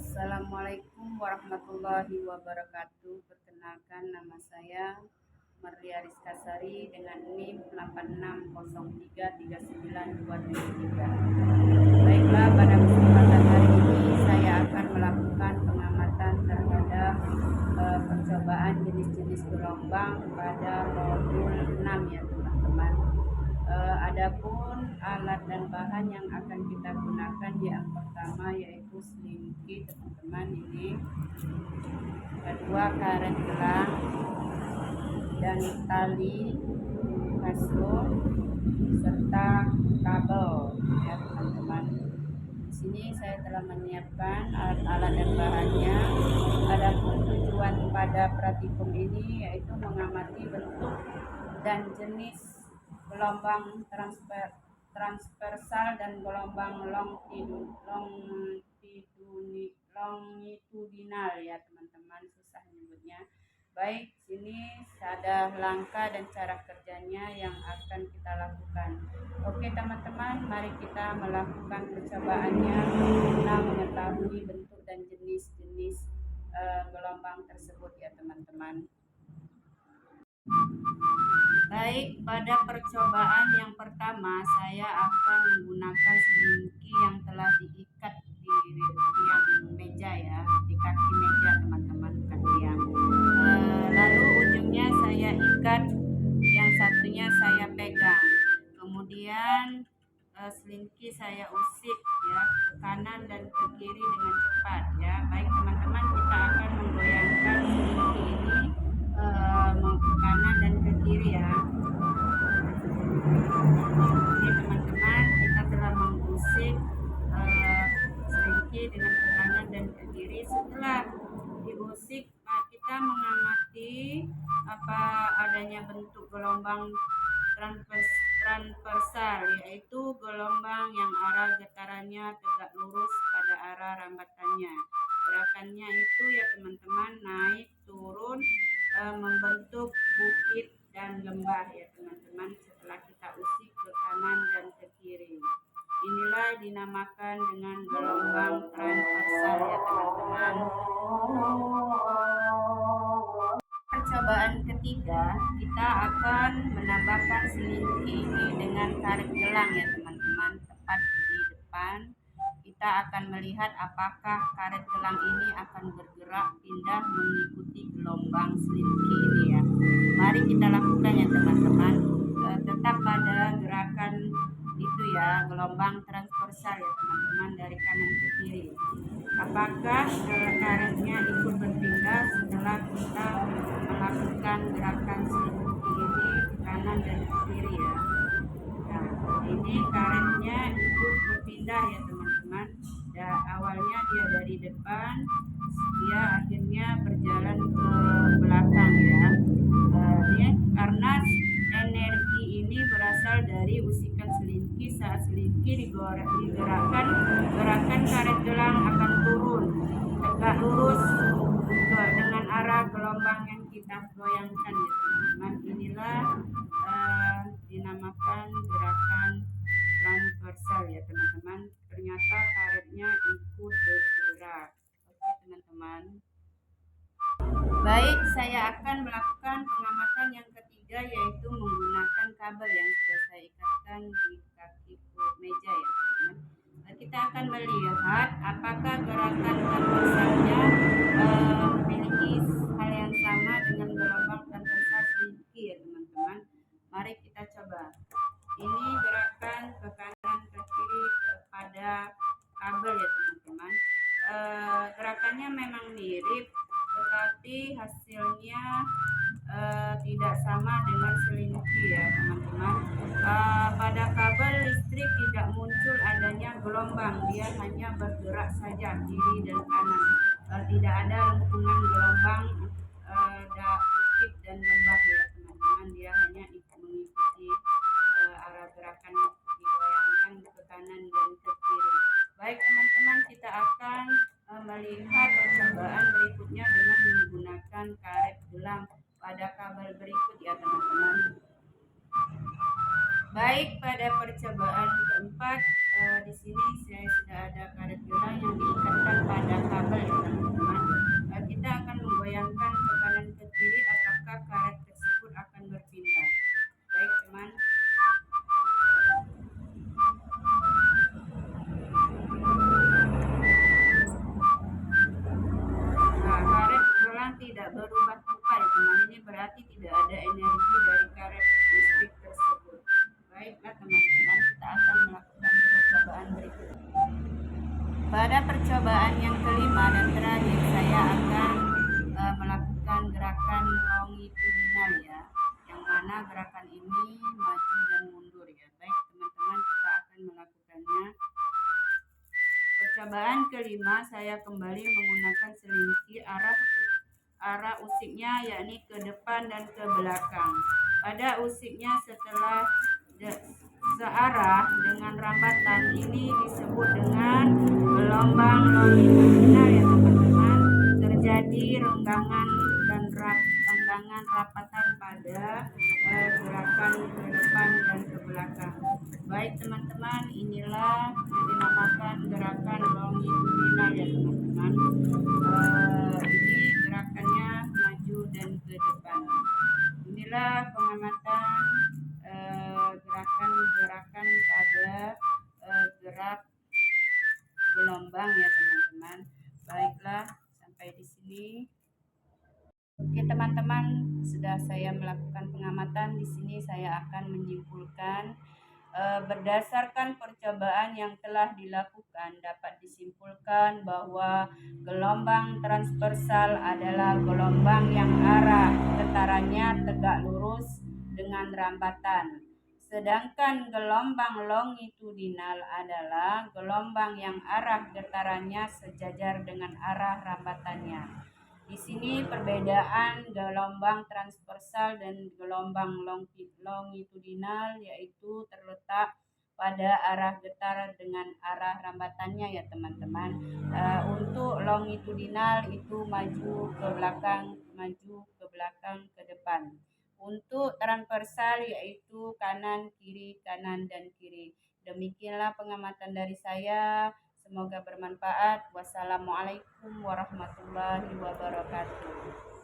Assalamualaikum warahmatullahi wabarakatuh. Perkenalkan, nama saya Marlia Rizkasari dengan NIM 86033923. Baiklah, pada kesempatan hari ini saya akan melakukan pengamatan terhadap percobaan jenis-jenis gelombang pada modul 6 ya teman-teman. Adapun alat dan bahan yang akan kita gunakan yang pertama yaitu selimki teman-teman, ini kedua karet gelang dan tali kasur serta kabel ya teman-teman. Di sini saya telah menyiapkan alat-alat dan bahannya. Adapun tujuan pada praktikum ini yaitu mengamati bentuk dan jenis gelombang transversal dan gelombang longitudinal ya teman-teman, susah nyebutnya. Baik, sini ada langkah dan cara kerjanya yang akan kita lakukan. Oke teman-teman, mari kita melakukan percobaannya guna mengetahui bentuk dan jenis-jenis gelombang tersebut ya teman-teman. Baik, pada percobaan yang pertama saya akan menggunakan selimki yang telah diikat di tiang meja ya, di kaki meja teman-teman, kaki tiang. Lalu ujungnya saya ikat, yang satunya saya pegang. Kemudian selimki saya usik ya ke kanan dan ke kiri dengan cepat ya. Baik teman-teman, kita akan menggoyangkan selimki ini ke kanan dan ke kiri ya. Ini teman-teman, kita telah mengusik selimki dengan ke kanan dan ke kiri. Setelah diusik, kita mengamati apa adanya bentuk gelombang transversal, yaitu gelombang yang arah getarannya tegak lurus pada arah rambatannya. Gerakannya itu ya teman-teman, naik turun membentuk bukit dan lembah ya teman-teman, setelah kita usik ke kanan dan ke kiri. Inilah dinamakan dengan gelombang transversal ya teman-teman. Percobaan ketiga, kita akan menambahkan selimki ini dengan karet gelang ya teman-teman, tepat di depan. Kita akan melihat apakah karet gelang ini akan bergerak pindah mengikuti gelombang selimki ini ya. Mari kita lakukan ya teman-teman. Tetap pada gerakan itu ya, gelombang transversal ya teman-teman, dari kanan ke kiri. Apakah karetnya ikut berpindah setelah kita melakukan gerakan selimki ini ke kanan dan ke kiri ya. Nah, ini karetnya ikut berpindah ya teman-teman. Awalnya dia dari depan, dia akhirnya berjalan ke belakang ya. Ini karena energi ini berasal dari usikan selimki. Saat selimki digerakkan, gerakan karet gelang akan turun tegak lurus dengan arah gelombang yang kita goyangkan ya teman-teman. Inilah dinamakan gerakan transversal ya teman-teman. Ternyata karetnya ikut bergerak. Oke teman-teman. Baik, saya akan melakukan pengamatan yang ketiga, yaitu menggunakan kabel yang sudah saya ikatkan di kaki meja ya teman-teman. Kita akan melihat apakah gerakan transversalnya memiliki hal yang sama dengan gelombang transversal selimki ya teman-teman. Mari kita coba. Ini gerakan ke kanan ke kiri pada kabel ya teman-teman. Gerakannya memang mirip, tetapi hasilnya tidak sama dengan selimki ya teman-teman. Pada kabel listrik tidak muncul adanya gelombang, dia hanya bergerak saja kiri dan kanan. Tidak ada lengkungan gelombang bukit dan lembah ya teman-teman, dia hanya mengikuti arah gerakan digoyangkan ke kanan dan ke kiri. Baik teman-teman, kita akan melihat percobaan berikutnya dengan menggunakan karet gelang pada kabel berikut ya teman-teman. Baik, pada percobaan keempat di sini saya sudah ada karet gelang yang diikatkan pada kabel percobaan yang kelima dan terakhir, saya akan melakukan gerakan longitudinal ya, yang mana gerakan ini maju dan mundur ya. Baik teman-teman, kita akan melakukannya. Percobaan kelima, saya kembali menggunakan selimut arah usiknya yakni ke depan dan ke belakang. Pada usiknya setelah searah dengan rambatan ini disebut dengan gelombang longitudinal ya teman-teman. Terjadi renggangan rapatan pada gerakan ke depan dan ke belakang. Baik teman-teman, inilah yang dinamakan gerakan longitudinal ya teman-teman. Ini gerakannya maju dan ke depan. Inilah pengamatan gerakan-gerakan pada gerak gelombang ya teman-teman. Baiklah, sampai di sini. Oke teman-teman, sudah saya melakukan pengamatan. Di sini saya akan menyimpulkan berdasarkan percobaan yang telah dilakukan dapat disimpulkan bahwa gelombang transversal adalah gelombang yang arah getarannya tegak lurus dengan rambatan. Sedangkan gelombang longitudinal adalah gelombang yang arah getarannya sejajar dengan arah rambatannya. Di sini perbedaan gelombang transversal dan gelombang longitudinal yaitu terletak pada arah getar dengan arah rambatannya ya teman-teman. Untuk longitudinal itu maju ke belakang, ke depan. Untuk transversal yaitu kanan, kiri, kanan, dan kiri. Demikianlah pengamatan dari saya. Semoga bermanfaat. Wassalamualaikum warahmatullahi wabarakatuh.